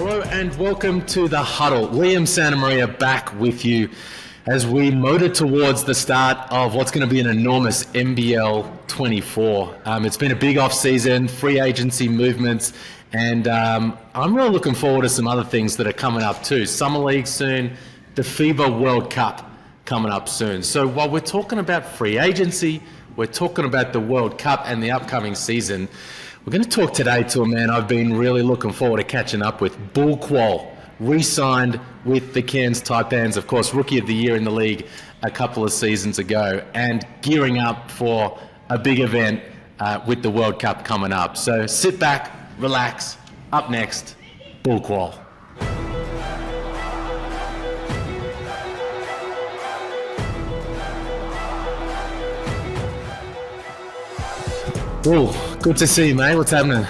Hello and welcome to the Huddle. Liam Santamaria back with you as we motor towards the start of what's going to be an enormous NBL 24. It's been a big off-season, free agency movements, and I'm really looking forward to some other things that are coming up too. Summer League soon, the FIBA World Cup coming up soon. So while we're talking about free agency, we're talking about the World Cup and the upcoming season, we're going to talk today to a man I've been really looking forward to catching up with, Bul Kuol, re-signed with the Cairns Taipans, of course, Rookie of the Year in the league a couple of seasons ago, and gearing up for a big event with the World Cup coming up. So sit back, relax. Up next, Bul Kuol. Bul, good to see you, mate. What's happening?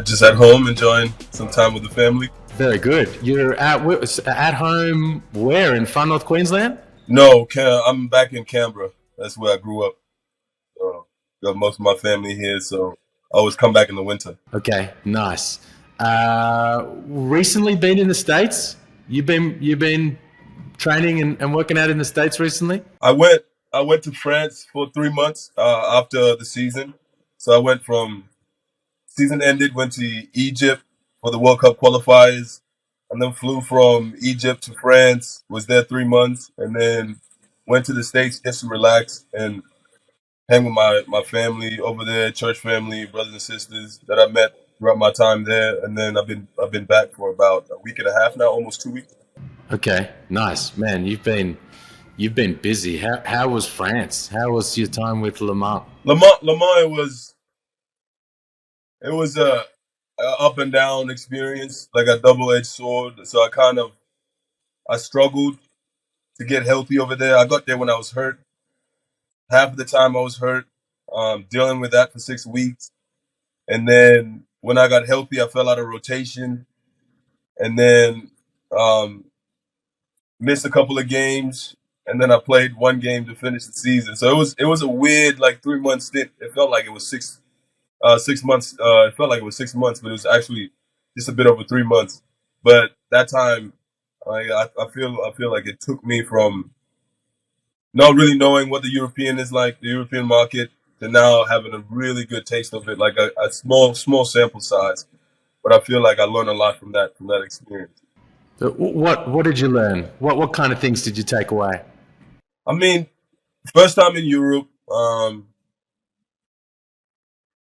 Just at home, enjoying some time with the family. Very good. You're at home where? In far north Queensland? No, I'm back in Canberra. That's where I grew up. Got most of my family here, so I always come back in the winter. Okay, nice. Recently been in the States? You've been training and working out in the States recently? I went to France for 3 months after the season. So I went from season ended, went to Egypt for the World Cup qualifiers, and then flew from Egypt to France, was there 3 months, and then went to the States just to relax and hang with my family over there, church family, brothers and sisters that I met throughout my time there. And then I've been back for about a week and a half now, almost 2 weeks. Okay, nice. Man, you've been busy. How was France? How was your time with Le Mans? Le Mans, it was a up and down experience, like a double-edged sword. So I struggled to get healthy over there. I got there when I was hurt. Half of the time I was hurt, dealing with that for 6 weeks. And then when I got healthy, I fell out of rotation, and then missed a couple of games. And then I played one game to finish the season. So it was a weird 3 month stint. It felt like it was 6 months. It felt like it was 6 months, but it was actually just a bit over 3 months. But that time, I feel like it took me from not really knowing what the European is like, the European market, to now having a really good taste of it, like a small sample size. But I feel like I learned a lot from that experience. So what did you learn? What kind of things did you take away? I mean, first time in Europe,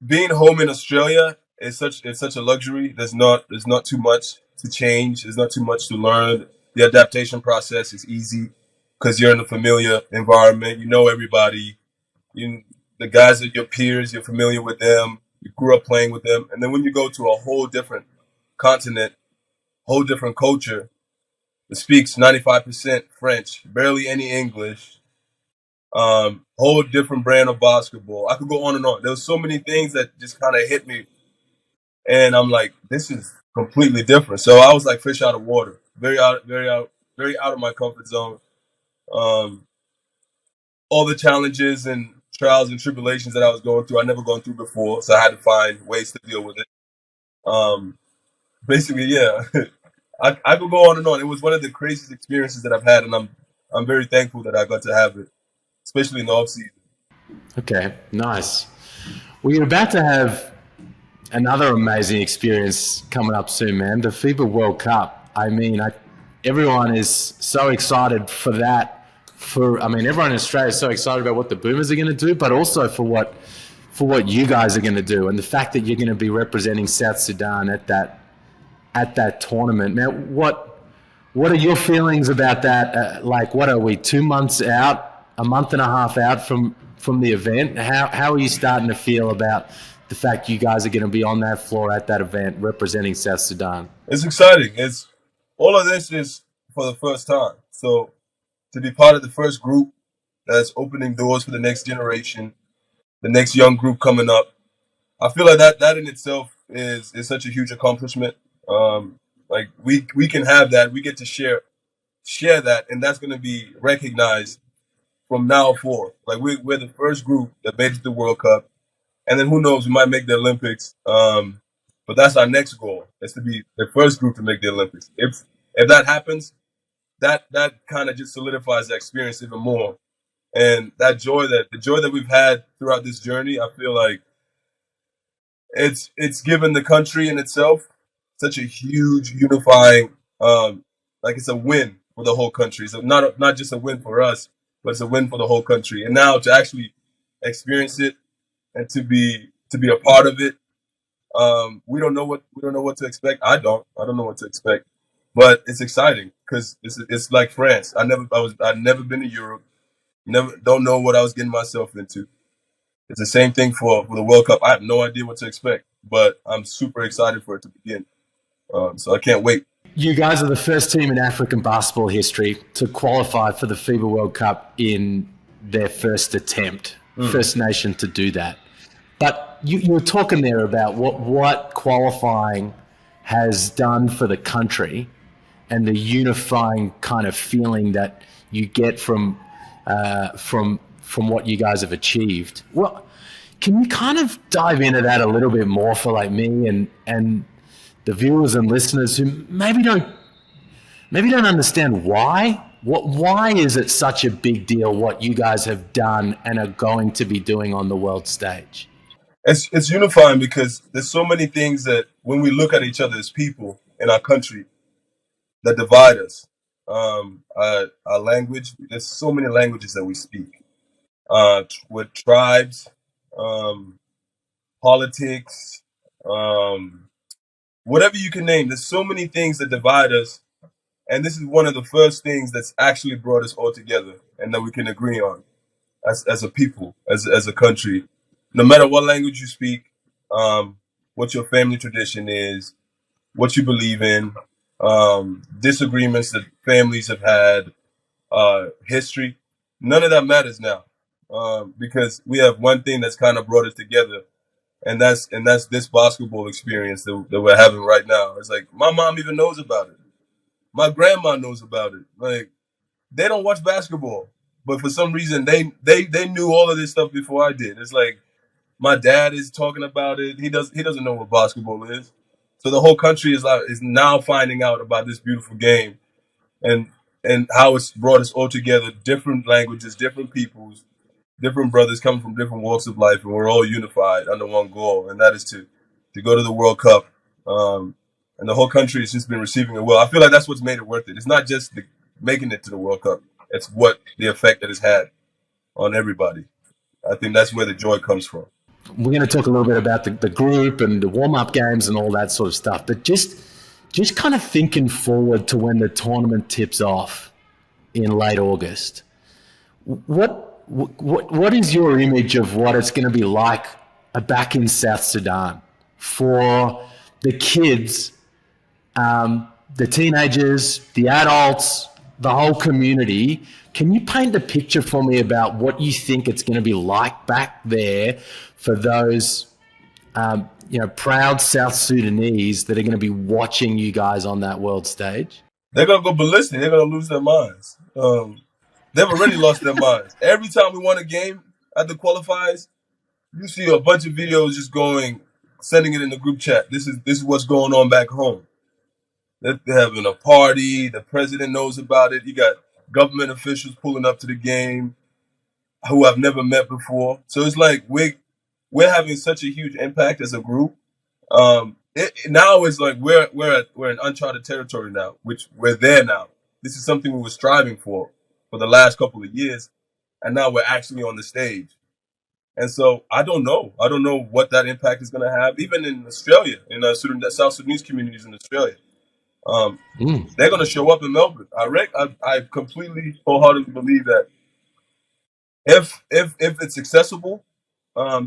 being home in Australia is such a luxury. There's not too much to change. There's not too much to learn. The adaptation process is easy because you're in a familiar environment. You know everybody. The guys are your peers. You're familiar with them. You grew up playing with them. And then when you go to a whole different continent, whole different culture, that speaks 95% French, barely any English, whole different brand of basketball. I could go on and on. There was so many things that just kind of hit me, and I'm like, this is completely different. So I was like fish out of water, very out of my comfort zone. All the challenges and trials and tribulations that I was going through, I never gone through before, so I had to find ways to deal with it. Basically, yeah. I could go on and on. It was one of the craziest experiences that I've had, and I'm very thankful that I got to have it, especially in the off season. Okay, nice. Well, you're about to have another amazing experience coming up soon, man. The FIBA World Cup. I mean, everyone is so excited for that. Everyone in Australia is so excited about what the Boomers are going to do, but also for what you guys are going to do, and the fact that you're going to be representing South Sudan at that tournament. Now, what are your feelings about that? What are we, 2 months out, a month and a half out from the event? How are you starting to feel about the fact you guys are going to be on that floor at that event representing South Sudan? It's exciting. All of this is for the first time. So to be part of the first group that's opening doors for the next generation, the next young group coming up, I feel like that in itself is such a huge accomplishment. We can have that. We get to share that, and that's going to be recognized from now forth. Like we're the first group that made it to the World Cup, and then who knows, we might make the Olympics. But that's our next goal, is to be the first group to make the Olympics. If that happens, that kind of just solidifies the experience even more. And the joy that we've had throughout this journey, I feel like it's given the country in itself such a huge unifying, like it's a win for the whole country. So not just a win for us, but it's a win for the whole country. And now to actually experience it and to be a part of it, we don't know what to expect. I don't know what to expect, but it's exciting because it's like France. I'd never been to Europe. Don't know what I was getting myself into. It's the same thing for the World Cup. I have no idea what to expect, but I'm super excited for it to begin. So I can't wait. You guys are the first team in African basketball history to qualify for the FIBA World Cup in their first attempt, first nation to do that. But you were talking there about what qualifying has done for the country and the unifying kind of feeling that you get from what you guys have achieved. Well, can you kind of dive into that a little bit more for like me and the viewers and listeners who maybe don't understand why? Why is it such a big deal what you guys have done and are going to be doing on the world stage? It's unifying because there's so many things that when we look at each other as people in our country that divide us. Our language, there's so many languages that we speak. With tribes, politics, whatever you can name, there's so many things that divide us. And this is one of the first things that's actually brought us all together and that we can agree on as a people, as a country. No matter what language you speak, what your family tradition is, what you believe in, disagreements that families have had, history, none of that matters now, because we have one thing that's kind of brought us together, and that's this basketball experience that we're having right now. It's like my mom even knows about it. My grandma knows about it. Like, they don't watch basketball, but for some reason they knew all of this stuff before I did. It's like my dad is talking about it. He doesn't know what basketball is. So the whole country is now finding out about this beautiful game, and how it's brought us all together. Different languages, different peoples, different brothers coming from different walks of life, and we're all unified under one goal, and that is to go to the World Cup. And the whole country has just been receiving it well. I feel like that's what's made it worth it. It's not just making it to the World Cup. It's what the effect that it's had on everybody. I think that's where the joy comes from. We're going to talk a little bit about the group and the warm-up games and all that sort of stuff, but just kind of thinking forward to when the tournament tips off in late August. What is your image of what it's going to be like back in South Sudan for the kids, the teenagers, the adults, the whole community? Can you paint the picture for me about what you think it's going to be like back there for those, proud South Sudanese that are going to be watching you guys on that world stage? They're going to go ballistic. They're going to lose their minds. They've already lost their minds. Every time we won a game at the qualifiers, you see a bunch of videos just sending it in the group chat. This is what's going on back home. They're having a party. The president knows about it. You got government officials pulling up to the game who I've never met before. So it's like we're having such a huge impact as a group. Now it's like we're in uncharted territory now, which we're there now. This is something we were striving for the last couple of years, and now we're actually on the stage. And so I don't know what that impact is going to have, even in Australia, in the South Sudanese communities in Australia. They're going to show up in Melbourne. I completely wholeheartedly believe that if it's accessible,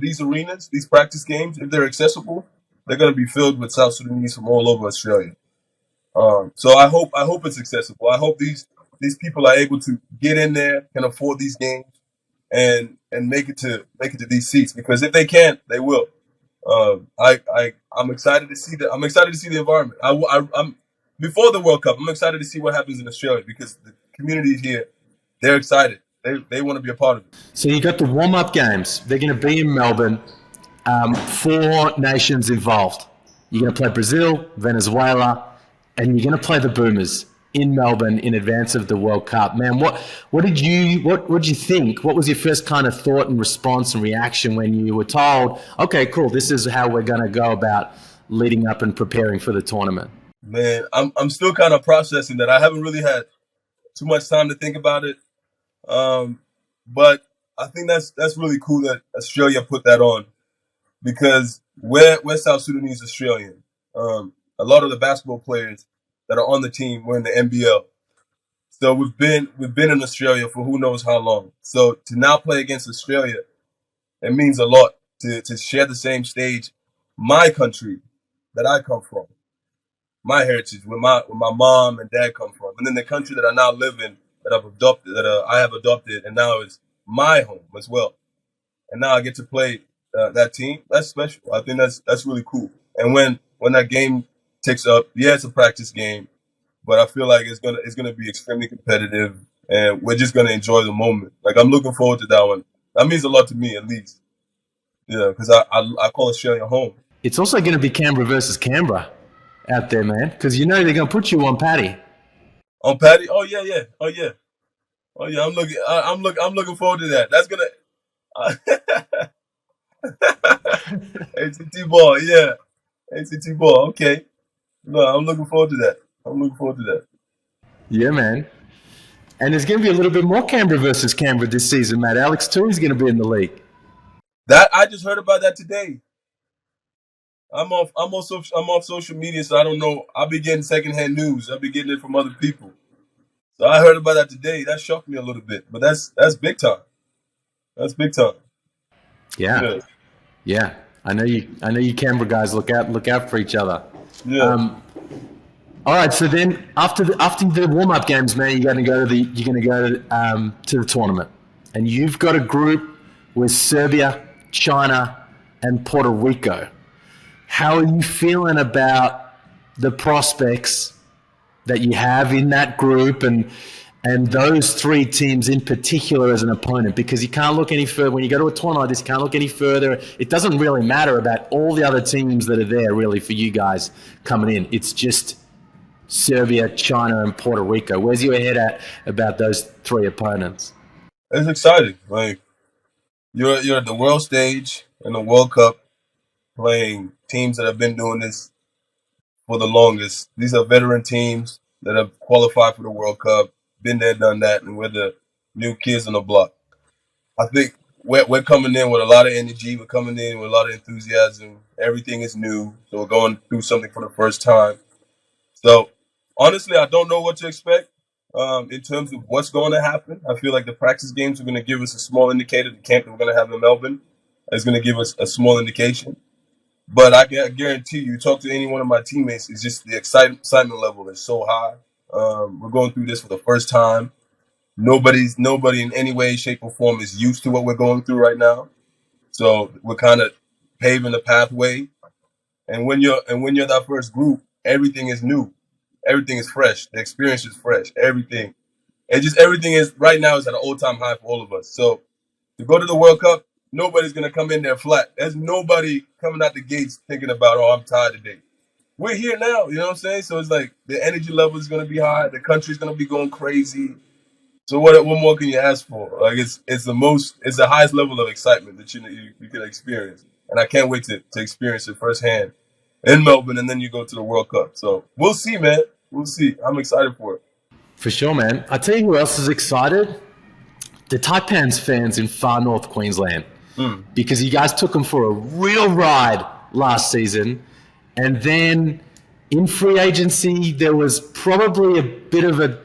these arenas, these practice games, if they're accessible, they're going to be filled with South Sudanese from all over Australia. So I hope it's accessible. I hope these people are able to get in there, can afford these games, and make it to these seats, because if they can't, they will. I'm excited to see that. I'm excited to see the environment. I'm before the World Cup. I'm excited to see what happens in Australia, because the community here, they're excited. They want to be a part of it. So you got the warm-up games. They're going to be in Melbourne. 4 nations involved. You're going to play Brazil, Venezuela, and you're going to play the Boomers in Melbourne in advance of the World Cup. Man, what did you think? What was your first kind of thought and response and reaction when you were told, okay, cool, this is how we're going to go about leading up and preparing for the tournament? Man, I'm still kind of processing that. I haven't really had too much time to think about it. But I think that's really cool that Australia put that on, because we're South Sudanese Australian. A lot of the basketball players that are on the team were in the NBL. So we've been in Australia for who knows how long. So to now play against Australia, it means a lot to share the same stage. My country that I come from, my heritage, where my mom and dad come from, and then the country that I now live in, that I have adopted, and now it's my home as well. And now I get to play that team. That's special. I think that's really cool. And when that game takes up, yeah, it's a practice game, but I feel like it's gonna be extremely competitive, and we're just gonna enjoy the moment. Like, I'm looking forward to that one. That means a lot to me, at least. Yeah, because I call Australia home. It's also going to be Canberra versus Canberra out there, man, because you know they're going to put you on Paddy. On Paddy? Oh yeah. I'm looking forward to that. That's gonna ATT ball, yeah. ATT ball, okay. No, I'm looking forward to that. Yeah, man. And there's going to be a little bit more Canberra versus Canberra this season, Matt. Alex Toohey's going to be in the league. That I just heard about that today. I'm off social media, so I don't know. I'll be getting secondhand news. I'll be getting it from other people. So I heard about that today. That shocked me a little bit, but that's big time. That's big time. Yeah. I know you Canberra guys look out for each other. Yeah. All right. So then after the warm up games, man, you're going to go to the tournament, and you've got a group with Serbia, China, and Puerto Rico. How are you feeling about the prospects that you have in that group and those three teams in particular as an opponent? Because you can't look any further. When you go to a tournament like this, you can't look any further. It doesn't really matter about all the other teams that are there, really, for you guys coming in. It's just Serbia, China, and Puerto Rico. Where's your head at about those three opponents? It's exciting. Like, you're at the world stage in the World Cup, playing teams that have been doing this for the longest. These are veteran teams that have qualified for the World Cup, been there, done that, and we're the new kids on the block. I think we're coming in with a lot of energy. We're coming in with a lot of enthusiasm. Everything is new, so we're going through something for the first time. So, honestly, I don't know what to expect in terms of what's going to happen. I feel like the practice games are going to give us a small indicator. The camp that we're going to have in Melbourne is going to give us a small indication. But I can guarantee you, talk to any one of my teammates, it's just the excitement level is so high. We're going through this for the first time. Nobody in any way, shape, or form is used to what we're going through right now. So we're kind of paving the pathway. And when you're that first group, everything is new. Everything is fresh. The experience is fresh. Everything. Everything is right now is at an all-time high for all of us. So to go to the World Cup, nobody's going to come in there flat. There's nobody coming out the gates thinking about, oh, I'm tired today. We're here now, you know what I'm saying? So it's like the energy level is going to be high. The country's going to be going crazy. So what more can you ask for? Like, it's the highest level of excitement that you can experience. And I can't wait to experience it firsthand in Melbourne, and then you go to the World Cup. So we'll see, man. We'll see. I'm excited for it. For sure, man. I tell you who else is excited? The Taipans fans in far north Queensland. Because you guys took them for a real ride last season. And then in free agency, there was probably a bit of an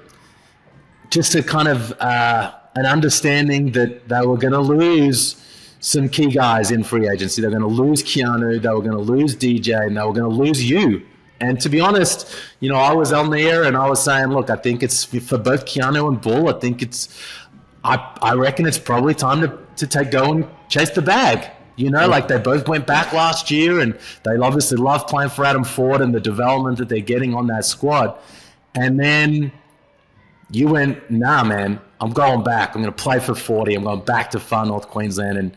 understanding that they were going to lose some key guys in free agency. They were going to lose Keanu, they were going to lose DJ, and they were going to lose you. And to be honest, you know, I was on the air and I was saying, look, I think it's for both Keanu and Bul. I reckon it's probably time to go and chase the bag. You know, like they both went back last year and they obviously love playing for Adam Ford and the development that they're getting on that squad. And then you went, nah, man, I'm going back. I'm going to play for 40. I'm going back to far north Queensland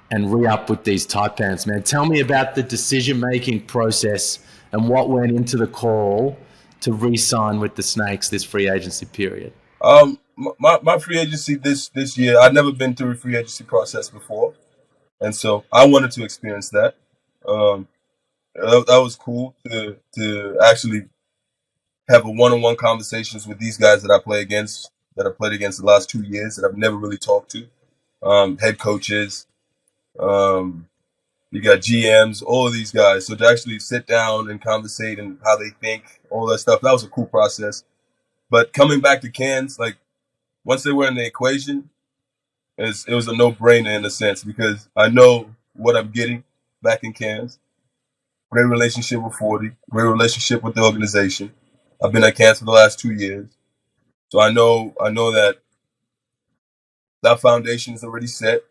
and re-up with these Taipans, man. Tell me about the decision-making process and what went into the call to re-sign with the Snakes this free agency period? My free agency this year, I'd never been through a free agency process before, and so I wanted to experience that. Um, that was cool to actually have a one-on-one conversations with these guys that I play against, that I played against the last 2 years, that I've never really talked to. Head coaches, you got GMs, all of these guys. So to actually sit down and conversate and how they think, all that stuff, that was a cool process. But coming back to Cairns, like once they were in the equation, it was a no-brainer in a sense because I know what I'm getting back in Cairns. Great relationship with 40, great relationship with the organization. I've been at Cairns for the last 2 years. So I know that foundation is already set.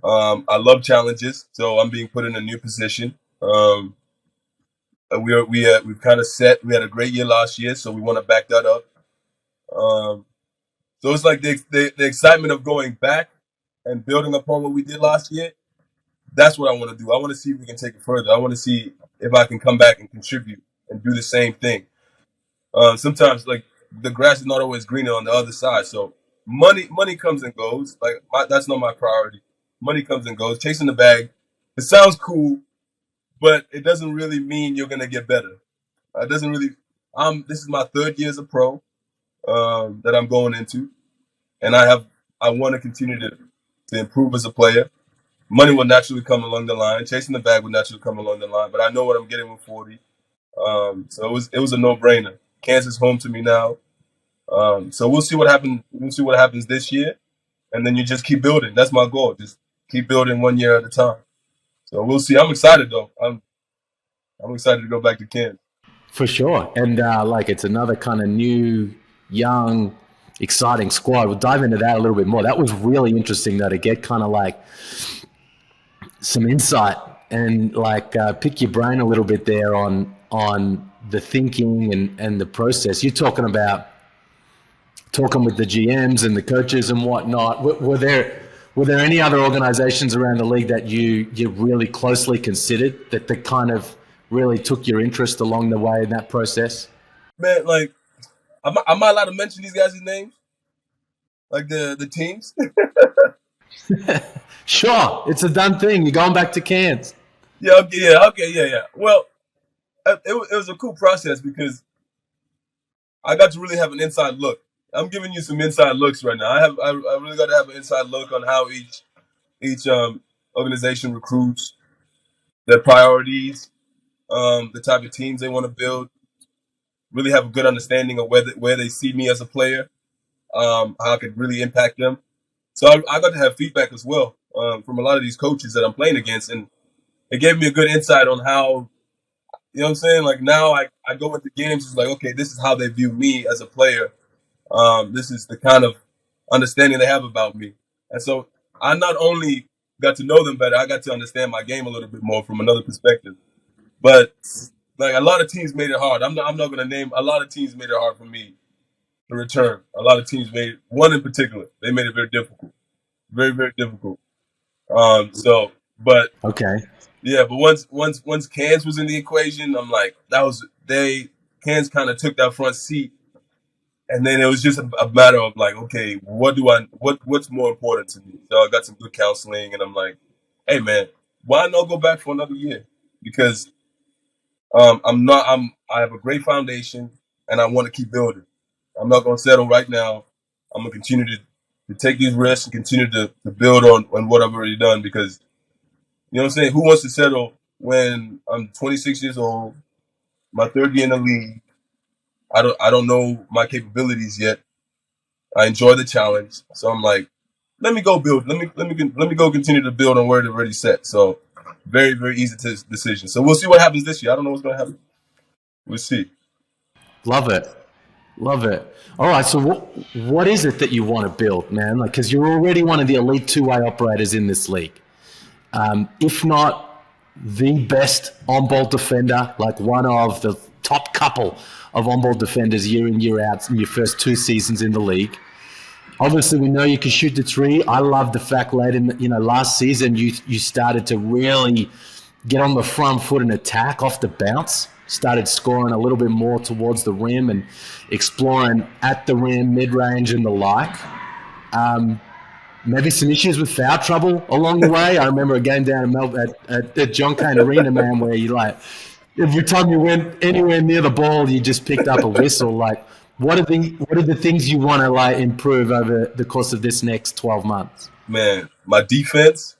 I love challenges, so I'm being put in a new position. We've kind of set. We had a great year last year, so we want to back that up. So it's like the excitement of going back and building upon what we did last year. That's what I want to do. I want to see if we can take it further. I want to see if I can come back and contribute and do the same thing. Sometimes, like the grass is not always greener on the other side. So money comes and goes. Like that's not my priority. Money comes and goes. Chasing the bag, it sounds cool, but it doesn't really mean you're gonna get better. It doesn't really. This is my 3rd year as a pro that I'm going into, and I want to continue to improve as a player. Money will naturally come along the line. Chasing the bag will naturally come along the line, but I know what I'm getting with 40. So it was a no-brainer. Kansas is home to me now. So we'll see what happens. We'll see what happens this year, and then you just keep building. That's my goal. Just keep building 1 year at a time. So we'll see. I'm excited though. I'm excited to go back to Kansas. For sure. And like it's another kind of new, young, exciting squad. We'll dive into that a little bit more. That was really interesting though, to get kind of like some insight and like pick your brain a little bit there on the thinking and the process. You're talking about talking with the GMs and the coaches and whatnot. Were there any other organizations around the league that you really closely considered that kind of really took your interest along the way in that process? Man, like, am I allowed to mention these guys' names? Like the teams? Sure, it's a done thing. You're going back to Cairns. Yeah. Well, it was a cool process because I got to really have an inside look. I'm giving you some inside looks right now. I really got to have an inside look on how each organization recruits, their priorities, the type of teams they want to build. Really have a good understanding of where they see me as a player, how I could really impact them. So I got to have feedback as well from a lot of these coaches that I'm playing against, and it gave me a good insight on how, you know what I'm saying? Like now I go into games, it's like, okay, this is how they view me as a player. This is the kind of understanding they have about me. And so I not only got to know them better, I got to understand my game a little bit more from another perspective. But like a lot of teams made it hard. I'm not going to name. A lot of teams made it hard for me to return. A lot of teams made, one in particular, they made it very difficult, very, very difficult. But okay, yeah. But once Cairns was in the equation, I'm like, Cairns kind of took that front seat, and then it was just a matter of like, okay, what's more important to me? So I got some good counseling, and I'm like, hey man, why not go back for another year? Because I have a great foundation, and I want to keep building. I'm not going to settle right now. I'm going to continue to take these risks and continue to build on what I've already done because, you know what I'm saying? Who wants to settle when I'm 26 years old, my 3rd year in the league? I don't know my capabilities yet. I enjoy the challenge. So I'm like, let me go build. Let me go continue to build on where it's already set. So very, very easy decision. So we'll see what happens this year. I don't know what's going to happen. We'll see. Love it. All right, so what is it that you want to build, man? Like, because you're already one of the elite two-way operators in this league. If not the best on-ball defender, like one of the top couple of on-ball defenders year in, year out in your first 2 seasons in the league. Obviously, we know you can shoot the 3. I love the fact late in last season you started to really get on the front foot and attack off the bounce. Started scoring a little bit more towards the rim and exploring at the rim, mid-range, and the like. Maybe some issues with foul trouble along the way. I remember a game down in Melbourne at John Cain Arena, man, where you like every time you went anywhere near the ball, you just picked up a whistle. Like, what are the things you want to like improve over the course of this next 12 months? Man, my defense,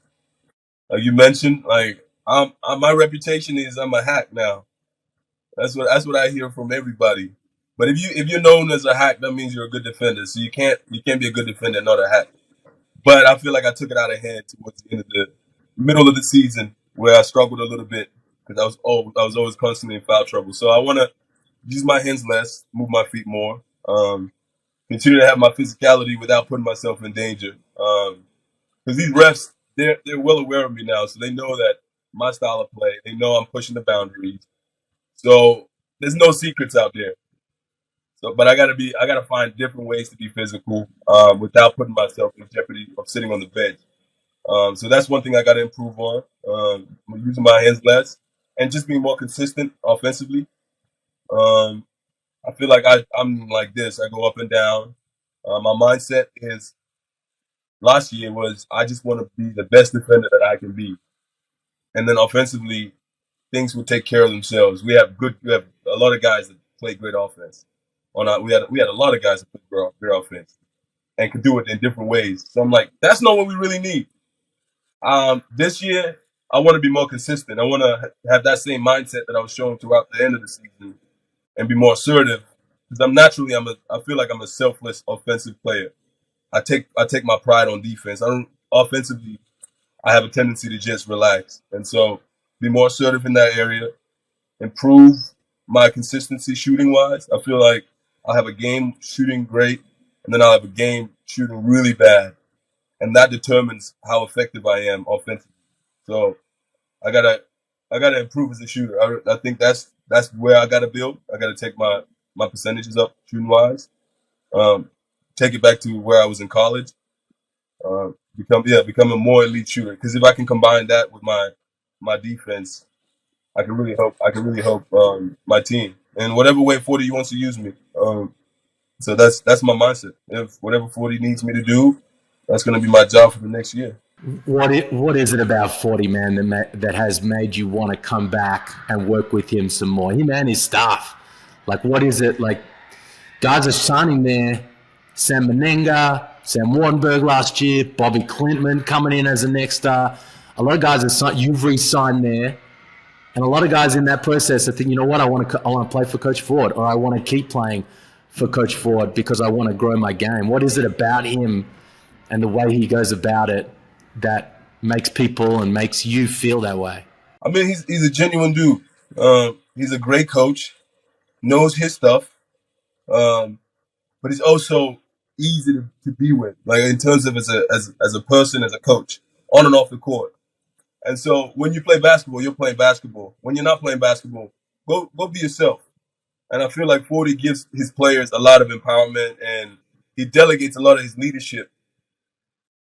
like you mentioned, like my reputation is I'm a hack now. That's what I hear from everybody. But if you're known as a hack, that means you're a good defender. So you can't be a good defender and not a hack. But I feel like I took it out of hand towards the end of the middle of the season where I struggled a little bit because I was always constantly in foul trouble. So I want to use my hands less, move my feet more, continue to have my physicality without putting myself in danger. Because these refs, they're well aware of me now, so they know that my style of play. They know I'm pushing the boundaries. So there's no secrets out there. So, but I gotta find different ways to be physical without putting myself in jeopardy of sitting on the bench. So that's one thing I gotta improve on. Using my hands less and just being more consistent offensively. I feel like I'm like this. I go up and down. My mindset is last year was I just want to be the best defender that I can be, and then offensively, things will take care of themselves. We have a lot of guys that play great offense. We had a lot of guys that play great offense and could do it in different ways. So I'm like, that's not what we really need. This year, I want to be more consistent. I want to have that same mindset that I was showing throughout the end of the season and be more assertive because I feel like I'm a selfless offensive player. I take my pride on defense. Offensively, I have a tendency to just relax. And so be more assertive in that area, improve my consistency shooting wise. I feel like I'll have a game shooting great, and then I'll have a game shooting really bad. And that determines how effective I am offensively. So I gotta improve as a shooter. I think that's where I gotta build. I gotta take my percentages up shooting wise. Take it back to where I was in college. Become a more elite shooter. Because if I can combine that with my defense, I can really help my team in whatever way 40 wants to use me. So that's my mindset. If whatever 40 needs me to do, that's going to be my job for the next year. What is it about 40, man, that has made you want to come back and work with him some more? Him and his staff. Like, what is it? Like, guys are signing there. Sam Menenga, Sam Wardenberg last year, Bobby Clintman coming in as the next star. A lot of guys are signed. You've re-signed there. And a lot of guys in that process are thinking, you know what, I want to play for Coach Ford, or I want to keep playing for Coach Ford because I want to grow my game. What is it about him and the way he goes about it that makes people and makes you feel that way? I mean, he's a genuine dude. He's a great coach, knows his stuff, but he's also easy to be with, like in terms of as a person, as a coach, on and off the court. And so when you play basketball, you're playing basketball. When you're not playing basketball, go be yourself. And I feel like 40 gives his players a lot of empowerment, and he delegates a lot of his leadership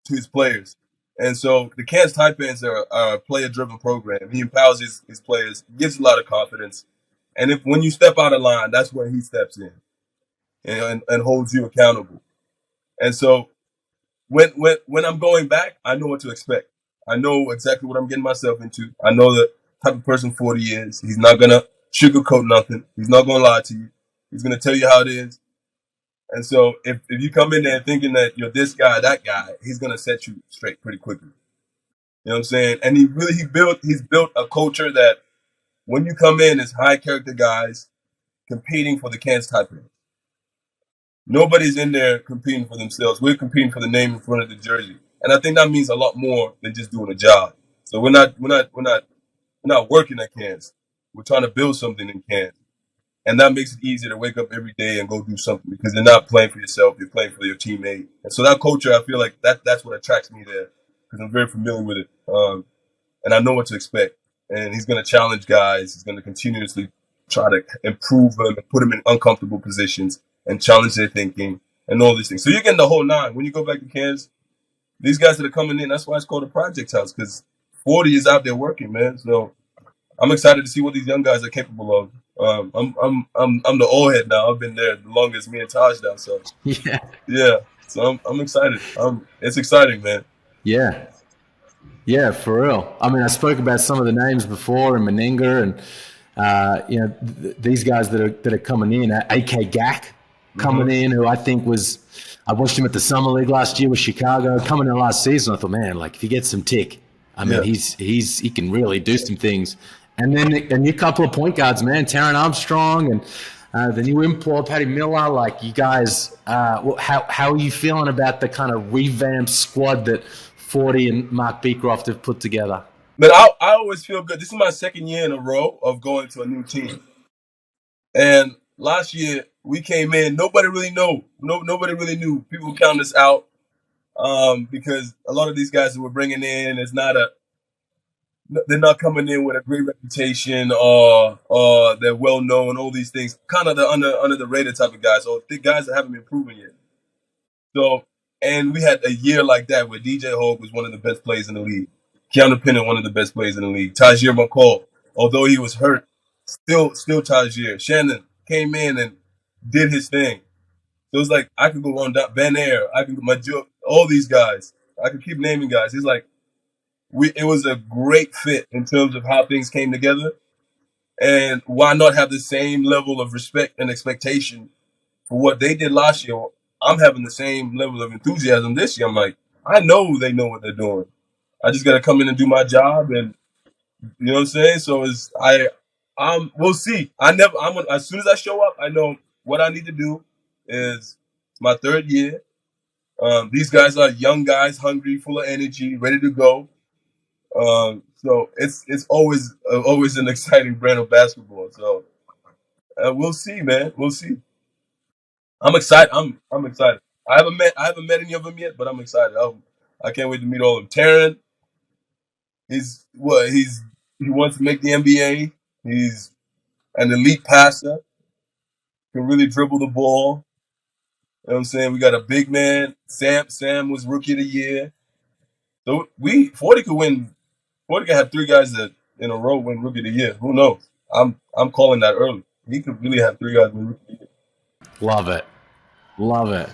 to his players. And so the Cairns Taipans are a player-driven program. He empowers his players, gives a lot of confidence. And when you step out of line, that's when he steps in and holds you accountable. And so when I'm going back, I know what to expect. I know exactly what I'm getting myself into. I know the type of person 40 is. He's not going to sugarcoat nothing. He's not going to lie to you. He's going to tell you how it is. And so if you come in there thinking that you're this guy, that guy, he's going to set you straight pretty quickly. You know what I'm saying? And he's built a culture that when you come in as high character guys competing for the Cairns Taipans. Nobody's in there competing for themselves. We're competing for the name in front of the jersey. And I think that means a lot more than just doing a job. So we're not working at Cairns. We're trying to build something in Cairns. And that makes it easier to wake up every day and go do something because you're not playing for yourself, you're playing for your teammate. And so that culture, I feel like that's what attracts me there because I'm very familiar with it. And I know what to expect. And he's going to challenge guys. He's going to continuously try to improve them and put them in uncomfortable positions and challenge their thinking and all these things. So you're getting the whole nine. When you go back to Cairns, these guys that are coming in, that's why it's called a project house because 40 is out there working, man. So I'm excited to see what these young guys are capable of. I'm the old head now. I've been there the longest, me and Taj now. So Yeah. yeah, so I'm excited. It's exciting, man. Yeah. Yeah, for real. I mean, I spoke about some of the names before, and Meninga, and these guys that are coming in. AK Gak coming in, who I think was. I watched him at the summer league last year with Chicago. Coming in last season, I thought, man, like if he gets some tick, I mean, Yeah. he can really do some things. And then a new couple of point guards, man, Taron Armstrong and the new import Paddy Miller. Like you guys, how are you feeling about the kind of revamped squad that 40 and Mark Beecroft have put together? But I always feel good. This is my second year in a row of going to a new team. And last year we came in, nobody really knew. Nobody really knew. People count us out because a lot of these guys that we're bringing in they're not coming in with a great reputation or they're well known. All these things, kind of the under the radar type of guys, or the guys that haven't been proven yet. So, and we had a year like that where DJ Hogue was one of the best players in the league. Keanu Pennant, one of the best players in the league. Tajir McCall, although he was hurt, still Tajir. Shannon came in and did his thing. So it's like I could go on down Van Air, all these guys. I could keep naming guys. It's like it was a great fit in terms of how things came together. And why not have the same level of respect and expectation for what they did last year? I'm having the same level of enthusiasm this year. I'm like, I know they know what they're doing. I just got to come in and do my job, and you know what I'm saying. So we'll see. As soon as I show up, I know what I need to do. Is my third year. These guys are young guys, hungry, full of energy, ready to go. So it's always an exciting brand of basketball. So we'll see, man. We'll see. I'm excited. I'm excited. I haven't met any of them yet, but I'm excited. I can't wait to meet all of them. Taryn, he wants to make the NBA. He's an elite passer. Can really dribble the ball. You know what I'm saying? We got a big man. Sam was rookie of the year. So 40 could win. 40 could have three guys that in a row win rookie of the year. Who knows? I'm calling that early. He could really have three guys win rookie of the year. Love it.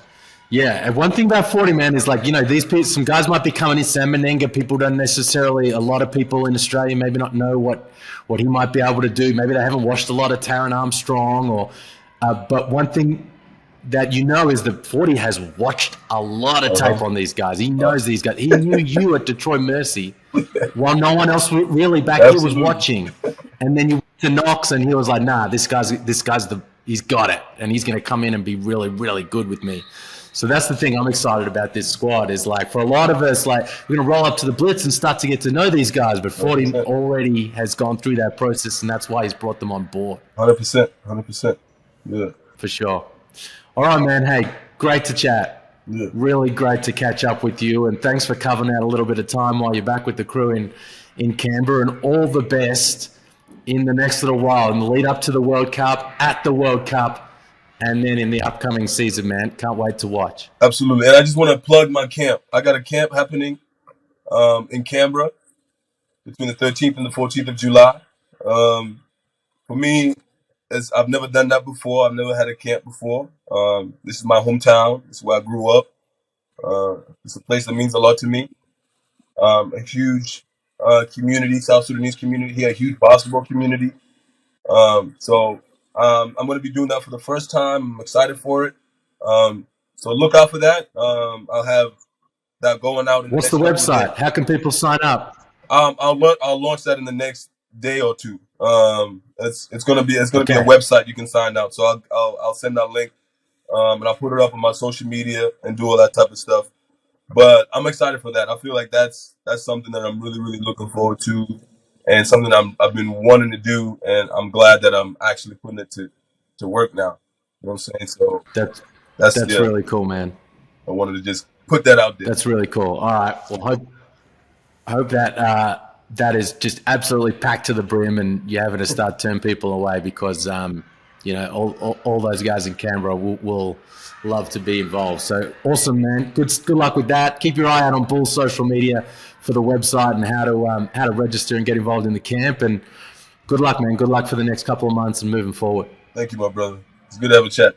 Yeah, and one thing about 40, man, is like, these people, some guys might be coming in. Sam Meninga, people don't necessarily, a lot of people in Australia maybe not know what he might be able to do. Maybe they haven't watched a lot of Taron Armstrong but one thing that is that 40 has watched a lot of tape on these guys. He knows these guys. He knew you at Detroit Mercy while no one else really back here was watching. And then you went to Knox and he was like, nah, this guy's he's got it. And he's going to come in and be really, really good with me. So that's the thing I'm excited about this squad is like for a lot of us, like we're going to roll up to the Blitz and start to get to know these guys. But 40 already has gone through that process and that's why he's brought them on board. 100%. Yeah. For sure. All right, man. Hey, great to chat. Yeah. Really great to catch up with you. And thanks for covering out a little bit of time while you're back with the crew in Canberra. And all the best in the next little while, in the lead up to the World Cup, at the World Cup, and then in the upcoming season, man. Can't wait to watch. Absolutely. And I just want to plug my camp. I got a camp happening in Canberra between the 13th and the 14th of July. For me, I've never done that before. I've never had a camp before. This is my hometown. This is where I grew up. It's a place that means a lot to me. A huge community, South Sudanese community here, a huge basketball community. So I'm going to be doing that for the first time. I'm excited for it. So look out for that. I'll have that going out. What's the website? How can people sign up? I'll launch that in the next day or two. It's gonna be a website you can sign up. So I'll send that link, and I'll put it up on my social media and do all that type of stuff. But I'm excited for that. I feel like that's something that I'm really, really looking forward to, and something I've been wanting to do, and I'm glad that I'm actually putting it to work now. You know what I'm saying? So that's really cool, man. I wanted to just put that out there. That's really cool. All right. Well, hope that that is just absolutely packed to the brim, and you're having to start turning people away because all those guys in Canberra will love to be involved. So awesome, man. Good luck with that. Keep your eye out on Bul's social media for the website and how to register and get involved in the camp. And Good luck, man. Good luck for the next couple of months and moving forward. Thank you, my brother. It's good to have a chat.